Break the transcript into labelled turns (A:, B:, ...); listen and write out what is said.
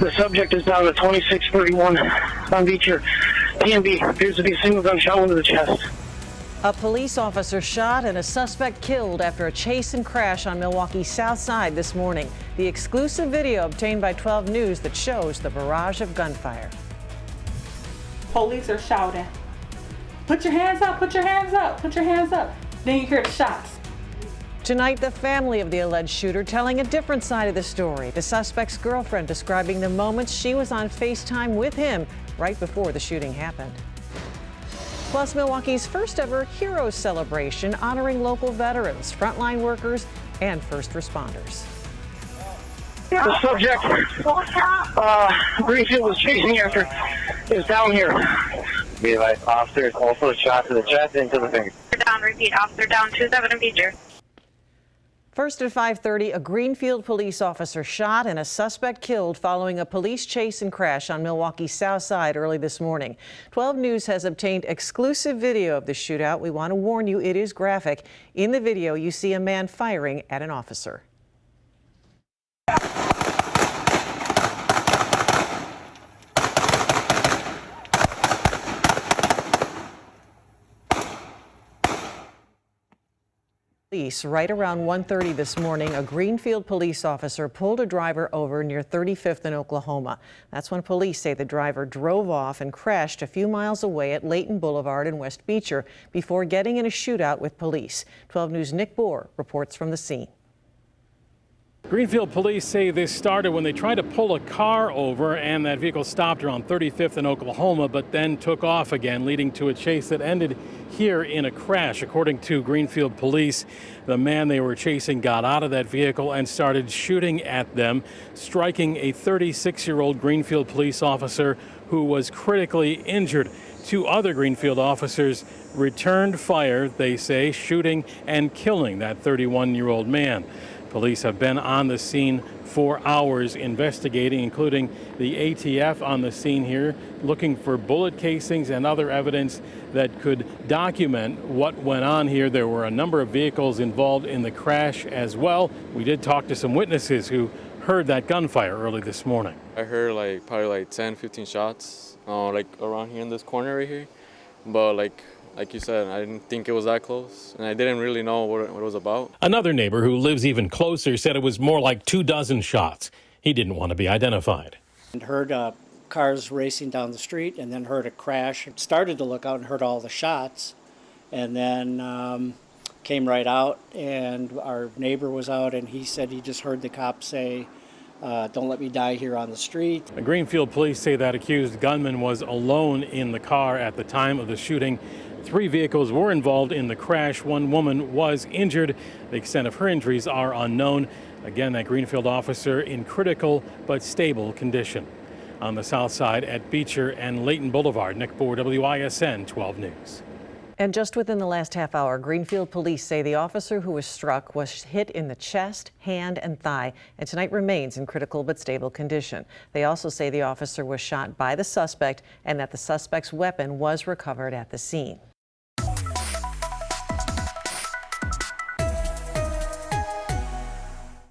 A: The subject is down at 2631 on Beecher. PNB appears to be a single gunshot wound to the chest.
B: A police officer shot and a suspect killed after a chase and crash on Milwaukee's South Side this morning. The exclusive video obtained by 12 News that shows the barrage of gunfire.
C: Police are shouting, "Put your hands up, put your hands up, put your hands up." Then you hear the shots.
B: Tonight, the family of the alleged shooter telling a different side of the story. The suspect's girlfriend describing the moments she was on FaceTime with him right before the shooting happened. Plus, Milwaukee's first ever Heroes Celebration honoring local veterans, frontline workers, and first responders.
A: The subject, Greenfield was chasing after, is down here.
D: Be advised, officers also shot to the chest and to the finger.
E: Down, repeat, officer down, 27 in Beecher.
B: First at 5:30, a Greenfield police officer shot and a suspect killed following a police chase and crash on Milwaukee's South Side early this morning. 12 News has obtained exclusive video of the shootout. We want to warn you, it is graphic. In the video, you see a man firing at an officer. Right around 1:30 this morning, a Greenfield police officer pulled a driver over near 35th in Oklahoma. That's when police say the driver drove off and crashed a few miles away at Layton Boulevard in West Beecher before getting in a shootout with police. 12 News' Nick Bohr reports from the scene.
F: Greenfield police say this started when they tried to pull a car over and that vehicle stopped around 35th in Oklahoma, but then took off again, leading to a chase that ended here in a crash. According to Greenfield police, the man they were chasing got out of that vehicle and started shooting at them, striking a 36-year-old Greenfield police officer who was critically injured. Two other Greenfield officers returned fire, they say, shooting and killing that 31-year-old man. Police have been on the scene for hours investigating, including the ATF on the scene here, looking for bullet casings and other evidence that could document what went on here. There were a number of vehicles involved in the crash as well. We did talk to some witnesses who heard that gunfire early this morning.
G: I heard probably 10, 15 shots around here in this corner right here. But like you said, I didn't think it was that close, and I didn't really know what it was about.
F: Another neighbor who lives even closer said it was more like 24 shots. He didn't want to be identified.
H: And heard cars racing down the street, and then heard a crash. Started to look out and heard all the shots, and then came right out, and our neighbor was out, and he said he just heard the cops say, "Don't let me die here on the street."
F: The Greenfield police say that accused gunman was alone in the car at the time of the shooting. 3 vehicles were involved in the crash. 1 woman was injured. The extent of her injuries are unknown. Again, that Greenfield officer in critical but stable condition. On the south side at Beecher and Layton Boulevard, Nick Bohr, WISN 12 News.
B: And just within the last half hour, Greenfield police say the officer who was struck was hit in the chest, hand, and thigh, and tonight remains in critical but stable condition. They also say the officer was shot by the suspect and that the suspect's weapon was recovered at the scene.